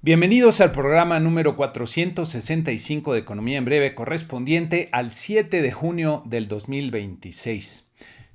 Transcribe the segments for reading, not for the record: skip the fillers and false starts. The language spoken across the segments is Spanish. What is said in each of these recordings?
Bienvenidos al programa número 465 de Economía en Breve, correspondiente al 7 de junio del 2026.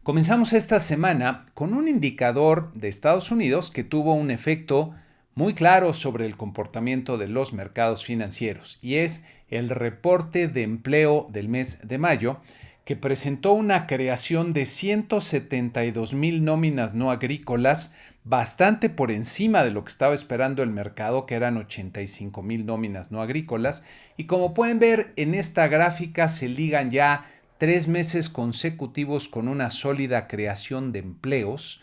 Comenzamos esta semana con un indicador de Estados Unidos que tuvo un efecto muy claro sobre el comportamiento de los mercados financieros, y es el reporte de empleo del mes de mayo, que presentó una creación de 172,000 nóminas no agrícolas, bastante por encima de lo que estaba esperando el mercado, que eran 85,000 nóminas no agrícolas. Y como pueden ver en esta gráfica, se ligan ya 3 meses consecutivos con una sólida creación de empleos,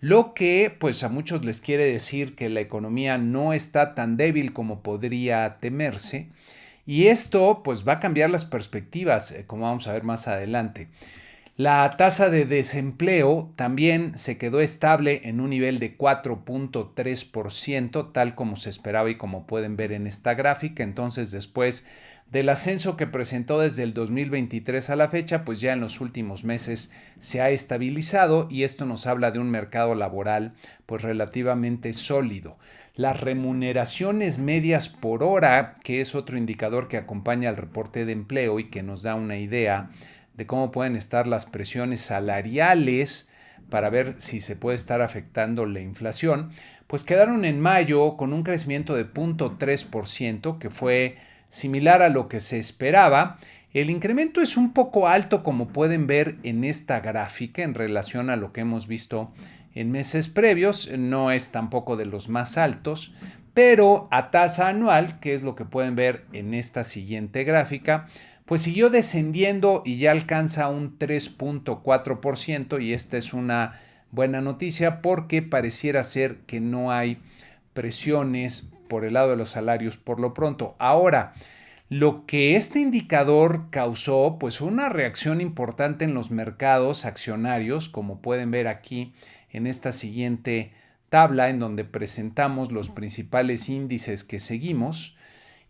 lo que pues a muchos les quiere decir que la economía no está tan débil como podría temerse. Y esto pues va a cambiar las perspectivas, como vamos a ver más adelante. La tasa de desempleo también se quedó estable en un nivel de 4.3%, tal como se esperaba y como pueden ver en esta gráfica. Entonces, después del ascenso que presentó desde el 2023 a la fecha, pues ya en los últimos meses se ha estabilizado, y esto nos habla de un mercado laboral pues relativamente sólido. Las remuneraciones medias por hora, que es otro indicador que acompaña al reporte de empleo y que nos da una idea de cómo pueden estar las presiones salariales para ver si se puede estar afectando la inflación, pues quedaron en mayo con un crecimiento de 0.3%, que fue similar a lo que se esperaba. El incremento es un poco alto, como pueden ver en esta gráfica, en relación a lo que hemos visto en meses previos. No es tampoco de los más altos, pero a tasa anual, que es lo que pueden ver en esta siguiente gráfica, pues siguió descendiendo y ya alcanza un 3.4%, y esta es una buena noticia porque pareciera ser que no hay presiones por el lado de los salarios por lo pronto. Ahora, lo que este indicador causó pues fue una reacción importante en los mercados accionarios, como pueden ver aquí en esta siguiente tabla, en donde presentamos los principales índices que seguimos,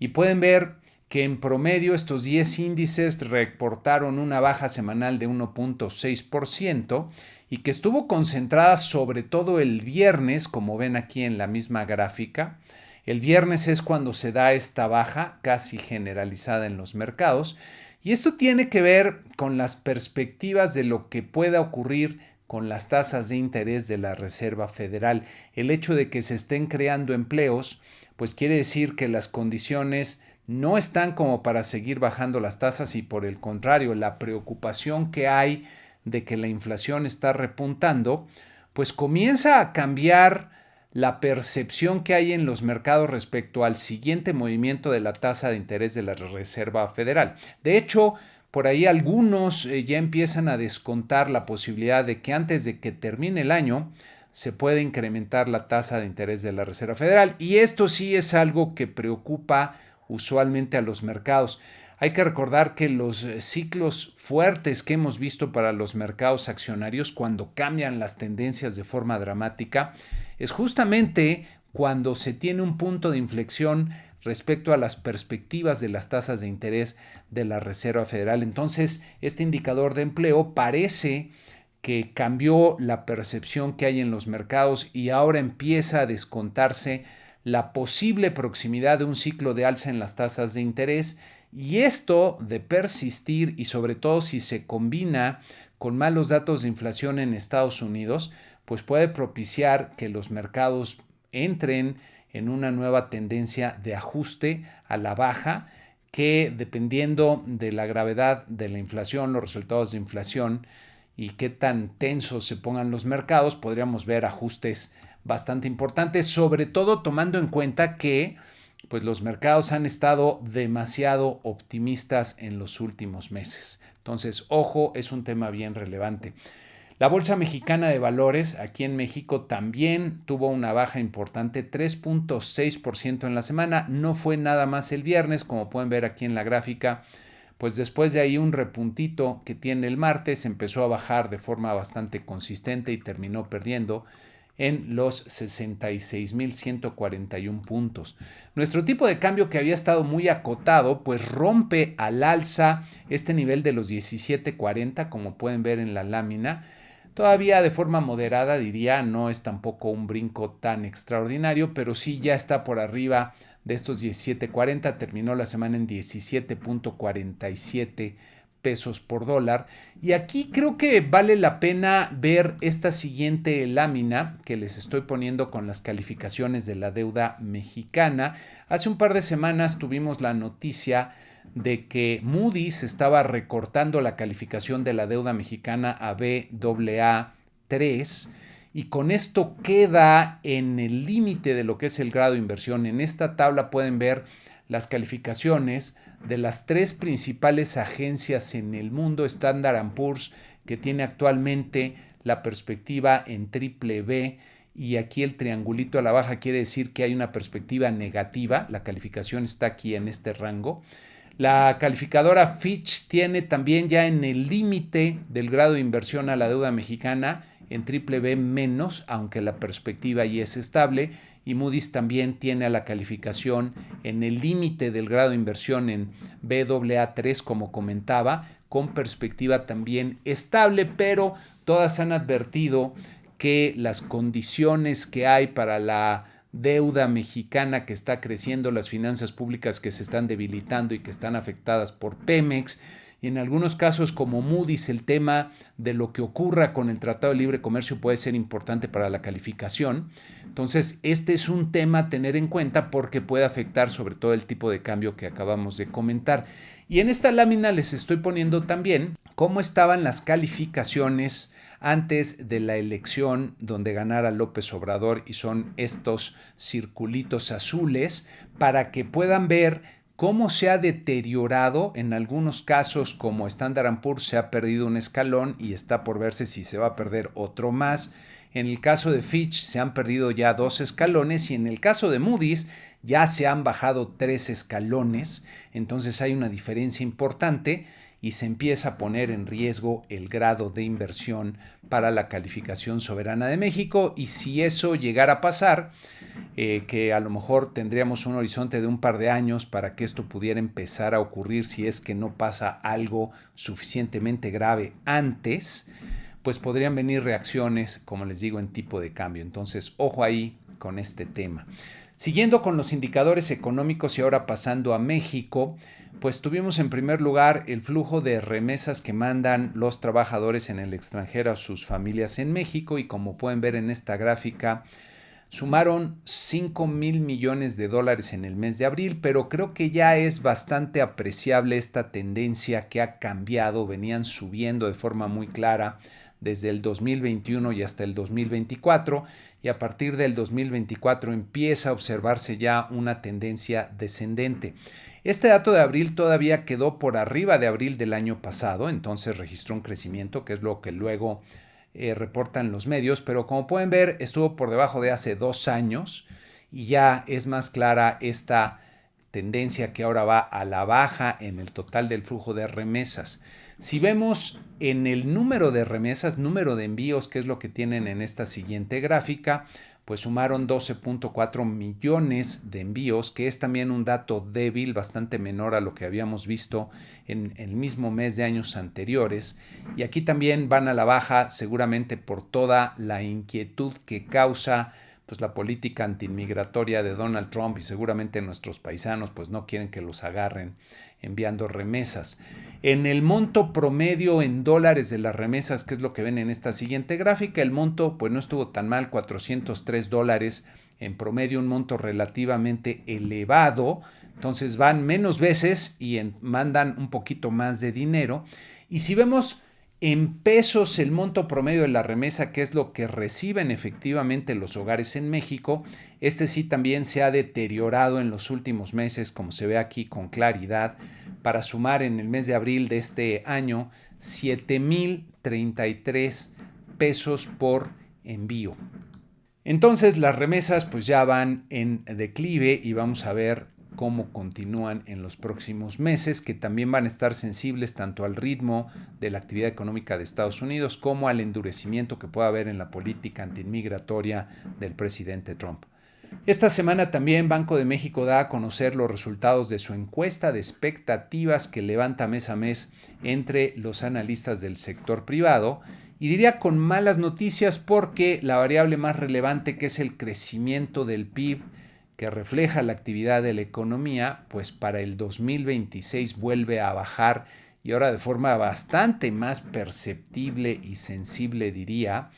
y pueden ver que en promedio estos 10 índices reportaron una baja semanal de 1.6%, y que estuvo concentrada sobre todo el viernes, como ven aquí en la misma gráfica. El viernes es cuando se da esta baja casi generalizada en los mercados, y esto tiene que ver con las perspectivas de lo que pueda ocurrir con las tasas de interés de la Reserva Federal. El hecho de que se estén creando empleos, pues quiere decir que las condiciones no están como para seguir bajando las tasas, y por el contrario, la preocupación que hay de que la inflación está repuntando, pues comienza a cambiar la percepción que hay en los mercados respecto al siguiente movimiento de la tasa de interés de la Reserva Federal. De hecho, por ahí algunos ya empiezan a descontar la posibilidad de que antes de que termine el año se puede incrementar la tasa de interés de la Reserva Federal, y esto sí es algo que preocupa usualmente a los mercados. Hay que recordar que los ciclos fuertes que hemos visto para los mercados accionarios, cuando cambian las tendencias de forma dramática, es justamente cuando se tiene un punto de inflexión respecto a las perspectivas de las tasas de interés de la Reserva Federal. Entonces, este indicador de empleo parece que cambió la percepción que hay en los mercados, y ahora empieza a descontarse la posible proximidad de un ciclo de alza en las tasas de interés. Y esto, de persistir, y sobre todo si se combina con malos datos de inflación en Estados Unidos, pues puede propiciar que los mercados entren en una nueva tendencia de ajuste a la baja, que, dependiendo de la gravedad de la inflación, los resultados de inflación y qué tan tensos se pongan los mercados, podríamos ver ajustes bastante importantes, sobre todo tomando en cuenta que pues los mercados han estado demasiado optimistas en los últimos meses. Entonces, ojo, es un tema bien relevante. La Bolsa Mexicana de Valores aquí en México también tuvo una baja importante, 3.6% en la semana. No fue nada más el viernes, como pueden ver aquí en la gráfica. Pues después de ahí un repuntito que tiene el martes, empezó a bajar de forma bastante consistente y terminó perdiendo en los 66,141 puntos. Nuestro tipo de cambio, que había estado muy acotado, pues rompe al alza este nivel de los 17.40, como pueden ver en la lámina, Todavía de forma moderada, diría, no es tampoco un brinco tan extraordinario, pero sí ya está por arriba de estos 17.40, terminó la semana en 17.47 pesos por dólar. Y aquí creo que vale la pena ver esta siguiente lámina que les estoy poniendo con las calificaciones de la deuda mexicana. Hace un par de semanas tuvimos la noticia de que Moody's estaba recortando la calificación de la deuda mexicana a Baa3 y con esto queda en el límite de lo que es el grado de inversión. En esta tabla pueden ver las calificaciones de las 3 principales agencias en el mundo. Standard & Poor's, que tiene actualmente la perspectiva en triple B, y aquí el triangulito a la baja quiere decir que hay una perspectiva negativa. La calificación está aquí en este rango. La calificadora Fitch tiene también ya en el límite del grado de inversión a la deuda mexicana en triple B menos, aunque la perspectiva ahí es estable, y Moody's también tiene a la calificación en el límite del grado de inversión en Baa3, como comentaba, con perspectiva también estable, pero todas han advertido que las condiciones que hay para la deuda mexicana que está creciendo, las finanzas públicas que se están debilitando y que están afectadas por Pemex, y en algunos casos como Moody's el tema de lo que ocurra con el Tratado de Libre Comercio puede ser importante para la calificación. Entonces, este es un tema a tener en cuenta porque puede afectar sobre todo el tipo de cambio que acabamos de comentar. Y en esta lámina les estoy poniendo también cómo estaban las calificaciones antes de la elección donde ganara López Obrador, y son estos circulitos azules para que puedan ver cómo se ha deteriorado. En algunos casos, como Standard & Poor's, se ha perdido un escalón y está por verse si se va a perder otro más. En el caso de Fitch se han perdido ya 2 escalones y en el caso de Moody's ya se han bajado 3 escalones. Entonces hay una diferencia importante y se empieza a poner en riesgo el grado de inversión para la calificación soberana de México. Y si eso llegara a pasar, que a lo mejor tendríamos un horizonte de un par de años para que esto pudiera empezar a ocurrir si es que no pasa algo suficientemente grave antes, pues podrían venir reacciones, como les digo, en tipo de cambio. Entonces, ojo ahí con este tema. Siguiendo con los indicadores económicos y ahora pasando a México, pues tuvimos en primer lugar el flujo de remesas que mandan los trabajadores en el extranjero a sus familias en México, y como pueden ver en esta gráfica, sumaron 5,000 millones de dólares en el mes de abril, pero creo que ya es bastante apreciable esta tendencia que ha cambiado. Venían subiendo de forma muy clara desde el 2021 y hasta el 2024, y a partir del 2024 empieza a observarse ya una tendencia descendente. Este dato de abril todavía quedó por arriba de abril del año pasado, entonces registró un crecimiento, que es lo que luego reportan los medios, pero como pueden ver estuvo por debajo de hace 2 años y ya es más clara esta tendencia que ahora va a la baja en el total del flujo de remesas. Si vemos en el número de remesas, número de envíos, que es lo que tienen en esta siguiente gráfica, pues sumaron 12.4 millones de envíos, que es también un dato débil, bastante menor a lo que habíamos visto en el mismo mes de años anteriores. Y aquí también van a la baja, seguramente por toda la inquietud que causa pues la política antiinmigratoria de Donald Trump, y seguramente nuestros paisanos pues no quieren que los agarren enviando remesas. En el monto promedio en dólares de las remesas, que es lo que ven en esta siguiente gráfica, el monto pues no estuvo tan mal, $403 en promedio, un monto relativamente elevado. Entonces van menos veces y mandan un poquito más de dinero. Y si vemos en pesos el monto promedio de la remesa, que es lo que reciben efectivamente los hogares en México, este sí también se ha deteriorado en los últimos meses, como se ve aquí con claridad, para sumar en el mes de abril de este año 7,033 pesos por envío. Entonces las remesas pues ya van en declive y vamos a ver cómo continúan en los próximos meses, que también van a estar sensibles tanto al ritmo de la actividad económica de Estados Unidos como al endurecimiento que pueda haber en la política antiinmigratoria del presidente Trump. Esta semana también Banco de México da a conocer los resultados de su encuesta de expectativas que levanta mes a mes entre los analistas del sector privado, Y diría con malas noticias porque la variable más relevante, que es el crecimiento del PIB, que refleja la actividad de la economía, pues para el 2026 vuelve a bajar y ahora de forma bastante más perceptible y sensible, diría,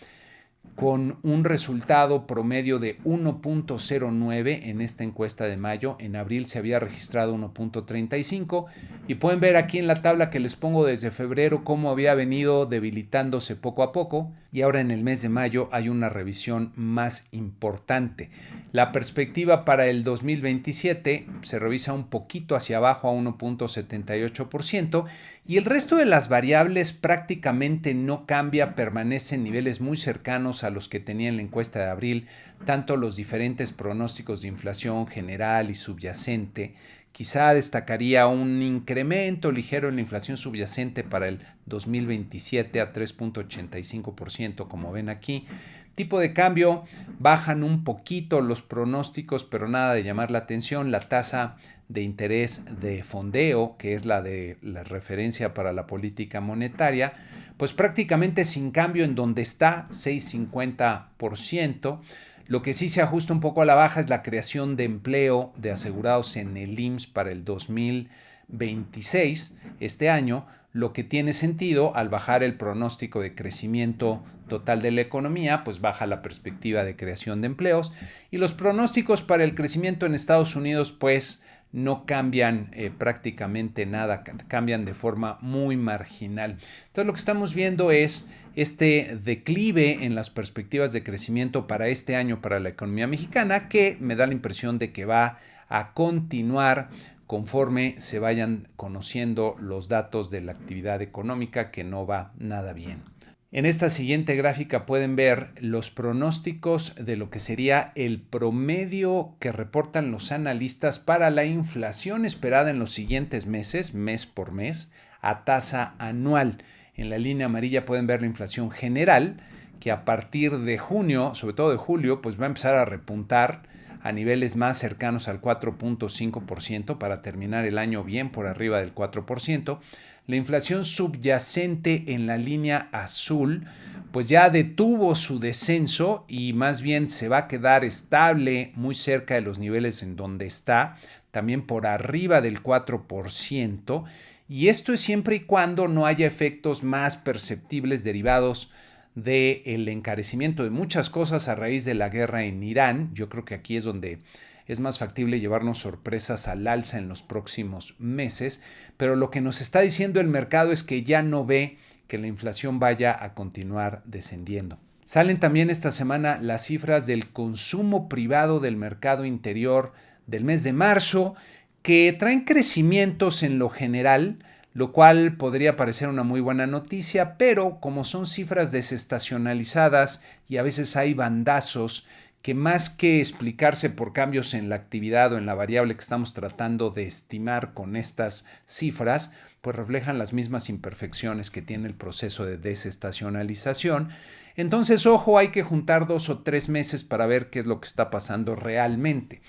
con un resultado promedio de 1.09 en esta encuesta de mayo. En abril se había registrado 1.35 y pueden ver aquí en la tabla que les pongo desde febrero cómo había venido debilitándose poco a poco, y ahora en el mes de mayo hay una revisión más importante. La perspectiva para el 2027 se revisa un poquito hacia abajo a 1.78% y el resto de las variables prácticamente no cambia, permanecen en niveles muy cercanos a los que tenía en la encuesta de abril, tanto los diferentes pronósticos de inflación general y subyacente. Quizá destacaría un incremento ligero en la inflación subyacente para el 2027 a 3.85%, como ven aquí. Tipo de cambio, bajan un poquito los pronósticos, pero nada de llamar la atención. La tasa de interés de fondeo, que es la de la referencia para la política monetaria, pues prácticamente sin cambio en donde está, 6.50%. Lo que sí se ajusta un poco a la baja es la creación de empleo de asegurados en el IMSS para el 2026, este año, lo que tiene sentido. Al bajar el pronóstico de crecimiento total de la economía, pues baja la perspectiva de creación de empleos, y los pronósticos para el crecimiento en Estados Unidos pues no cambian prácticamente nada, cambian de forma muy marginal. Entonces lo que estamos viendo es este declive en las perspectivas de crecimiento para este año para la economía mexicana, que me da la impresión de que va a continuar conforme se vayan conociendo los datos de la actividad económica, que no va nada bien. En esta siguiente gráfica pueden ver los pronósticos de lo que sería el promedio que reportan los analistas para la inflación esperada en los siguientes meses, mes por mes, a tasa anual. En la línea amarilla pueden ver la inflación general, que a partir de junio, sobre todo de julio, pues va a empezar a repuntar a niveles más cercanos al 4.5% para terminar el año bien por arriba del 4%. La inflación subyacente en la línea azul pues ya detuvo su descenso y más bien se va a quedar estable muy cerca de los niveles en donde está, también por arriba del 4%, y esto es siempre y cuando no haya efectos más perceptibles derivados del encarecimiento de muchas cosas a raíz de la guerra en Irán. Yo creo que aquí es donde es más factible llevarnos sorpresas al alza en los próximos meses, pero lo que nos está diciendo el mercado es que ya no ve que la inflación vaya a continuar descendiendo. Salen también esta semana las cifras del consumo privado del mercado interior del mes de marzo, que traen crecimientos en lo general, lo cual podría parecer una muy buena noticia, pero como son cifras desestacionalizadas y a veces hay bandazos que más que explicarse por cambios en la actividad o en la variable que estamos tratando de estimar con estas cifras, pues reflejan las mismas imperfecciones que tiene el proceso de desestacionalización. Entonces, ojo, hay que juntar 2 o 3 meses para ver qué es lo que está pasando realmente.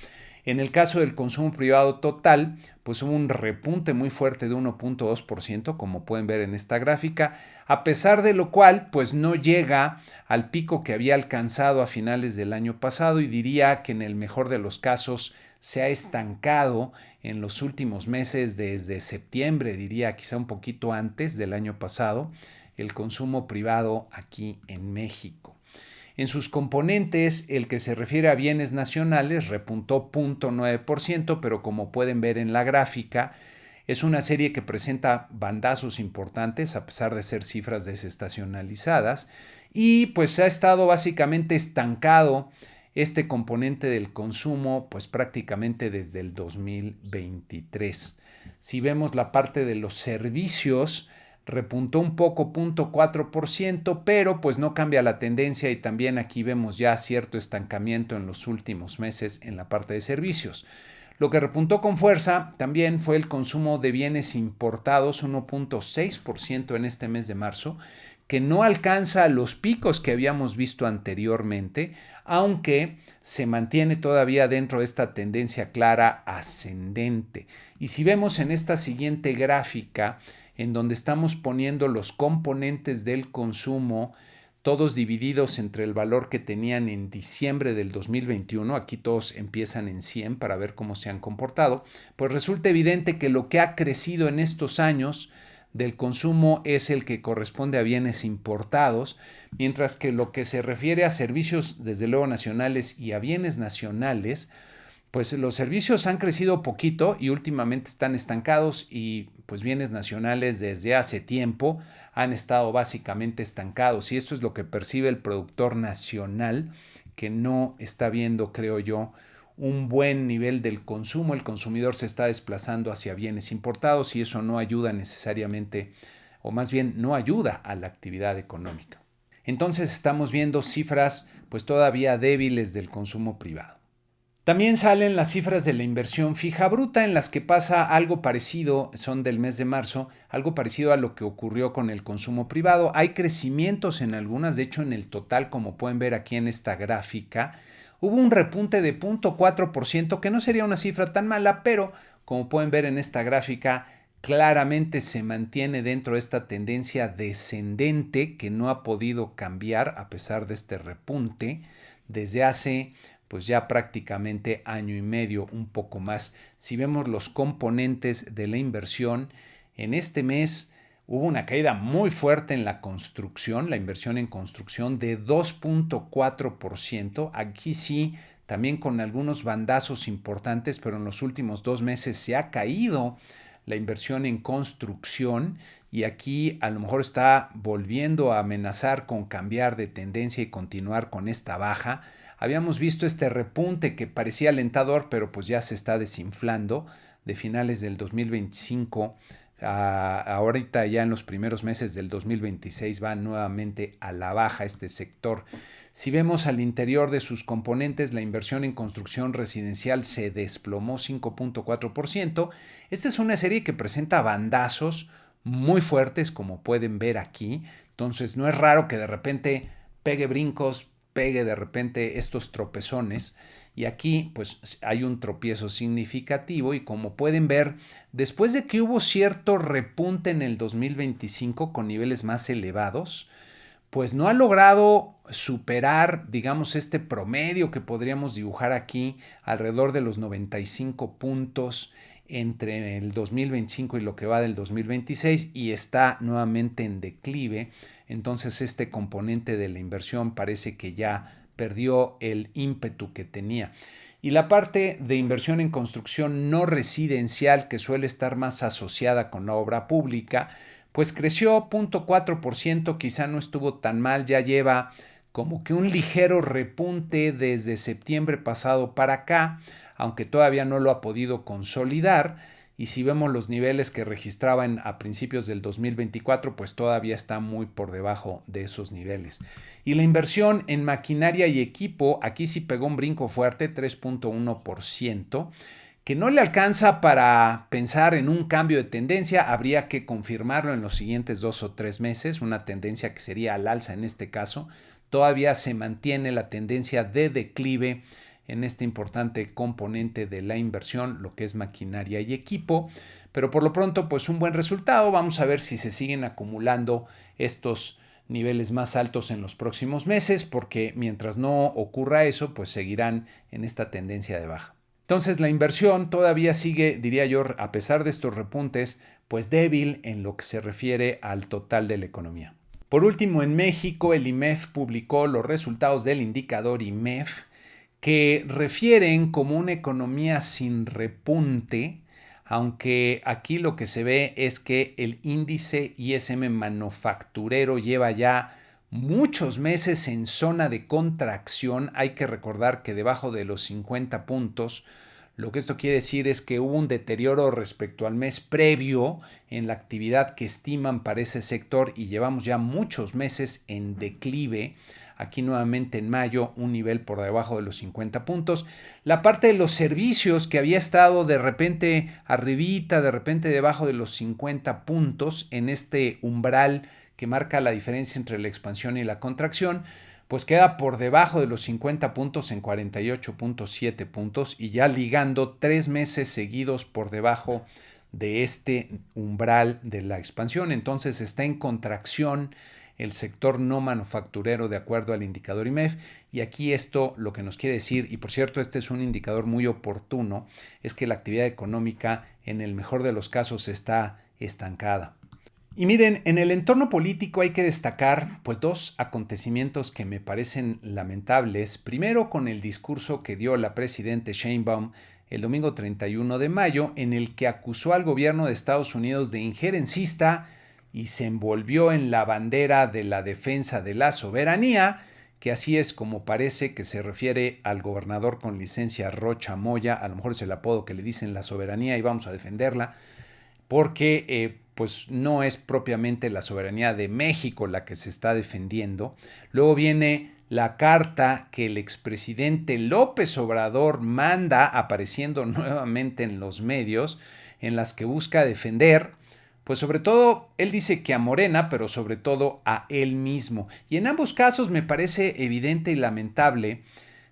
En el caso del consumo privado total, pues hubo un repunte muy fuerte de 1.2%, como pueden ver en esta gráfica, a pesar de lo cual, pues no llega al pico que había alcanzado a finales del año pasado, y diría que en el mejor de los casos se ha estancado en los últimos meses, desde septiembre, diría quizá un poquito antes del año pasado, el consumo privado aquí en México. En sus componentes, el que se refiere a bienes nacionales repuntó 0.9%, pero como pueden ver en la gráfica, es una serie que presenta bandazos importantes a pesar de ser cifras desestacionalizadas, y pues ha estado básicamente estancado este componente del consumo pues prácticamente desde el 2023. Si vemos la parte de los servicios, repuntó un poco, 0.4%, pero pues no cambia la tendencia, y también aquí vemos ya cierto estancamiento en los últimos meses en la parte de servicios. Lo que repuntó con fuerza también fue el consumo de bienes importados, 1.6% en este mes de marzo, que no alcanza los picos que habíamos visto anteriormente, aunque se mantiene todavía dentro de esta tendencia clara ascendente. Y si vemos en esta siguiente gráfica, en donde estamos poniendo los componentes del consumo todos divididos entre el valor que tenían en diciembre del 2021, aquí todos empiezan en 100 para ver cómo se han comportado, pues resulta evidente que lo que ha crecido en estos años del consumo es el que corresponde a bienes importados, mientras que lo que se refiere a servicios, desde luego nacionales y a bienes nacionales, pues los servicios han crecido poquito y últimamente están estancados y pues bienes nacionales desde hace tiempo han estado básicamente estancados y esto es lo que percibe el productor nacional que no está viendo, creo yo, un buen nivel del consumo. El consumidor se está desplazando hacia bienes importados y eso no ayuda necesariamente, o más bien no ayuda a la actividad económica. Entonces estamos viendo cifras pues todavía débiles del consumo privado. También salen las cifras de la inversión fija bruta en las que pasa algo parecido, son del mes de marzo, algo parecido a lo que ocurrió con el consumo privado. Hay crecimientos en algunas, de hecho en el total, como pueden ver aquí en esta gráfica, hubo un repunte de 0.4%, que no sería una cifra tan mala, pero como pueden ver en esta gráfica, claramente se mantiene dentro de esta tendencia descendente que no ha podido cambiar a pesar de este repunte desde hace pues ya prácticamente año y medio, un poco más. Si vemos los componentes de la inversión, en este mes hubo una caída muy fuerte en la construcción, la inversión en construcción de 2.4%. Aquí sí, también con algunos bandazos importantes, pero en los últimos 2 meses se ha caído la inversión en construcción y aquí a lo mejor está volviendo a amenazar con cambiar de tendencia y continuar con esta baja. Habíamos visto este repunte que parecía alentador, pero pues ya se está desinflando de finales del 2025. Ahorita ya en los primeros meses del 2026 va nuevamente a la baja este sector. Si vemos al interior de sus componentes, la inversión en construcción residencial se desplomó 5.4%. Esta es una serie que presenta bandazos muy fuertes, como pueden ver aquí. Entonces no es raro que de repente pegue brincos, pegue de repente estos tropezones y aquí pues hay un tropiezo significativo y como pueden ver, después de que hubo cierto repunte en el 2025 con niveles más elevados, pues no ha logrado superar, digamos, este promedio que podríamos dibujar aquí alrededor de los 95 puntos entre el 2025 y lo que va del 2026 y está nuevamente en declive. Entonces este componente de la inversión parece que ya perdió el ímpetu que tenía. Y la parte de inversión en construcción no residencial, que suele estar más asociada con la obra pública, pues creció 0.4%, quizá no estuvo tan mal, ya lleva como que un ligero repunte desde septiembre pasado para acá, aunque todavía no lo ha podido consolidar. Y si vemos los niveles que registraban a principios del 2024, pues todavía está muy por debajo de esos niveles. Y la inversión en maquinaria y equipo, aquí sí pegó un brinco fuerte, 3.1%, que no le alcanza para pensar en un cambio de tendencia. Habría que confirmarlo en los siguientes 2 o 3 meses, una tendencia que sería al alza en este caso. Todavía se mantiene la tendencia de declive en este importante componente de la inversión, lo que es maquinaria y equipo, pero por lo pronto pues un buen resultado. Vamos a ver si se siguen acumulando estos niveles más altos en los próximos meses, porque mientras no ocurra eso, pues seguirán en esta tendencia de baja. Entonces la inversión todavía sigue, diría yo, a pesar de estos repuntes, pues débil en lo que se refiere al total de la economía. Por último, en México, el IMEF publicó los resultados del indicador IMEF, que refieren como una economía sin repunte, aunque aquí lo que se ve es que el índice ISM manufacturero lleva ya muchos meses en zona de contracción. Hay que recordar que debajo de los 50 puntos, lo que esto quiere decir es que hubo un deterioro respecto al mes previo en la actividad que estiman para ese sector y llevamos ya muchos meses en declive. Aquí nuevamente en mayo un nivel por debajo de los 50 puntos. La parte de los servicios que había estado de repente arribita, de repente debajo de los 50 puntos en este umbral que marca la diferencia entre la expansión y la contracción, pues queda por debajo de los 50 puntos en 48.7 puntos y ya ligando 3 meses seguidos por debajo de este umbral de la expansión. Entonces está en contracción el sector no manufacturero de acuerdo al indicador IMEF, y aquí esto lo que nos quiere decir, y por cierto este es un indicador muy oportuno, es que la actividad económica en el mejor de los casos está estancada. Y miren, en el entorno político hay que destacar pues dos acontecimientos que me parecen lamentables. Primero, con el discurso que dio la presidenta Sheinbaum el domingo 31 de mayo, en el que acusó al gobierno de Estados Unidos de injerencista y se envolvió en la bandera de la defensa de la soberanía, que así es como parece que se refiere al gobernador con licencia Rocha Moya. A lo mejor es el apodo que le dicen la soberanía y vamos a defenderla, porque pues no es propiamente la soberanía de México la que se está defendiendo. Luego viene la carta que el expresidente López Obrador manda, apareciendo nuevamente en los medios, en las que busca defender, pues sobre todo, él dice que a Morena, pero sobre todo a él mismo. Y en ambos casos me parece evidente y lamentable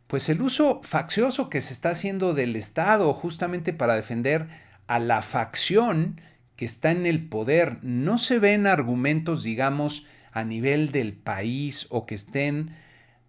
pues el uso faccioso que se está haciendo del Estado justamente para defender a la facción que está en el poder. No se ven argumentos, digamos, a nivel del país o que estén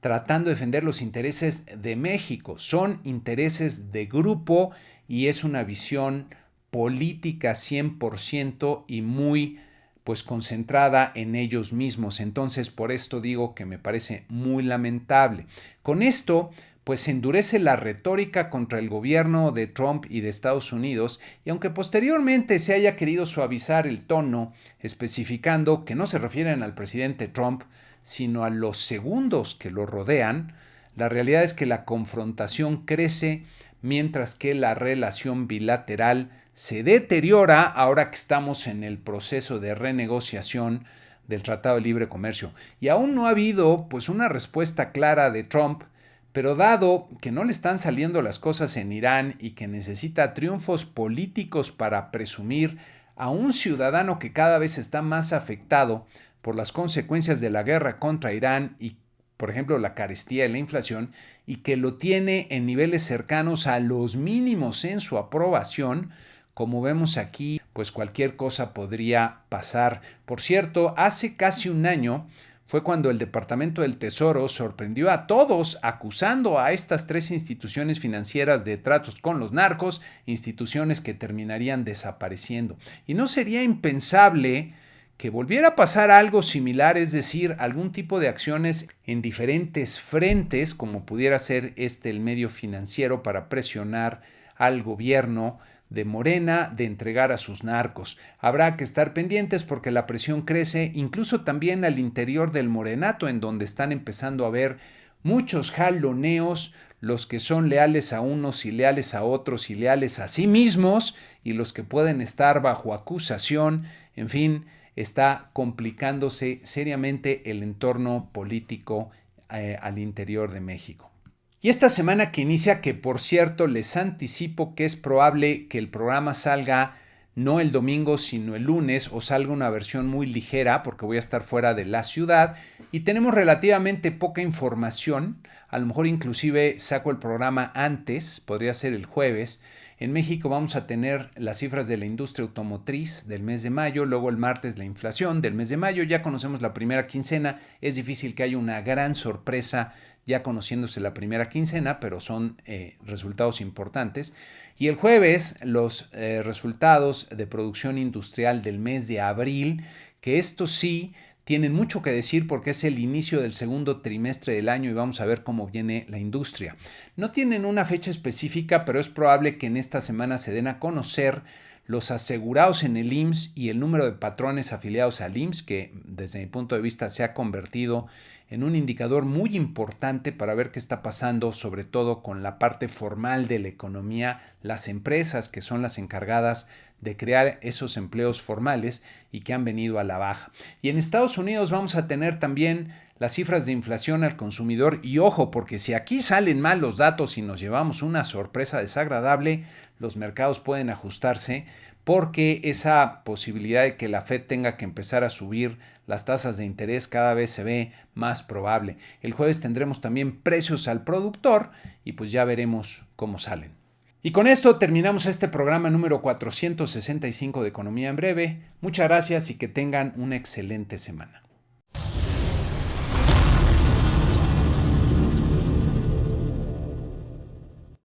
tratando de defender los intereses de México. Son intereses de grupo y es una visión política 100% y muy pues concentrada en ellos mismos. Entonces, por esto digo que me parece muy lamentable. Con esto, pues se endurece la retórica contra el gobierno de Trump y de Estados Unidos, y aunque posteriormente se haya querido suavizar el tono, especificando que no se refieren al presidente Trump, sino a los segundos que lo rodean, la realidad es que la confrontación crece mientras que la relación bilateral se deteriora ahora que estamos en el proceso de renegociación del Tratado de Libre Comercio. Y aún no ha habido pues una respuesta clara de Trump, pero dado que no le están saliendo las cosas en Irán y que necesita triunfos políticos para presumir a un ciudadano que cada vez está más afectado por las consecuencias de la guerra contra Irán y, por ejemplo, la carestía y la inflación, y que lo tiene en niveles cercanos a los mínimos en su aprobación, como vemos aquí, pues cualquier cosa podría pasar. Por cierto, hace casi un año fue cuando el Departamento del Tesoro sorprendió a todos acusando a estas tres instituciones financieras de tratos con los narcos, instituciones que terminarían desapareciendo. Y no sería impensable que volviera a pasar algo similar, es decir, algún tipo de acciones en diferentes frentes, como pudiera ser el medio financiero para presionar al gobierno de Morena de entregar a sus narcos. Habrá que estar pendientes porque la presión crece, incluso también al interior del morenato, en donde están empezando a haber muchos jaloneos, los que son leales a unos y leales a otros y leales a sí mismos, y los que pueden estar bajo acusación. En fin, está complicándose seriamente el entorno político al interior de México. Y esta semana que inicia, que por cierto les anticipo que es probable que el programa salga no el domingo sino el lunes, o salga una versión muy ligera porque voy a estar fuera de la ciudad y tenemos relativamente poca información. A lo mejor inclusive saco el programa antes, podría ser el jueves. En México vamos a tener las cifras de la industria automotriz del mes de mayo, luego el martes la inflación del mes de mayo, ya conocemos la primera quincena, es difícil que haya una gran sorpresa ya conociéndose la primera quincena, pero son resultados importantes. Y el jueves los resultados de producción industrial del mes de abril, que estos sí tienen mucho que decir porque es el inicio del segundo trimestre del año y vamos a ver cómo viene la industria. No tienen una fecha específica, pero es probable que en esta semana se den a conocer los asegurados en el IMSS y el número de patrones afiliados al IMSS, que desde mi punto de vista se ha convertido en un indicador muy importante para ver qué está pasando, sobre todo con la parte formal de la economía, las empresas que son las encargadas de crear esos empleos formales y que han venido a la baja. Y en Estados Unidos vamos a tener también las cifras de inflación al consumidor y ojo, porque si aquí salen mal los datos y nos llevamos una sorpresa desagradable, los mercados pueden ajustarse porque esa posibilidad de que la Fed tenga que empezar a subir las tasas de interés cada vez se ve más probable. El jueves tendremos también precios al productor y pues ya veremos cómo salen. Y con esto terminamos este programa número 465 de Economía en Breve. Muchas gracias y que tengan una excelente semana.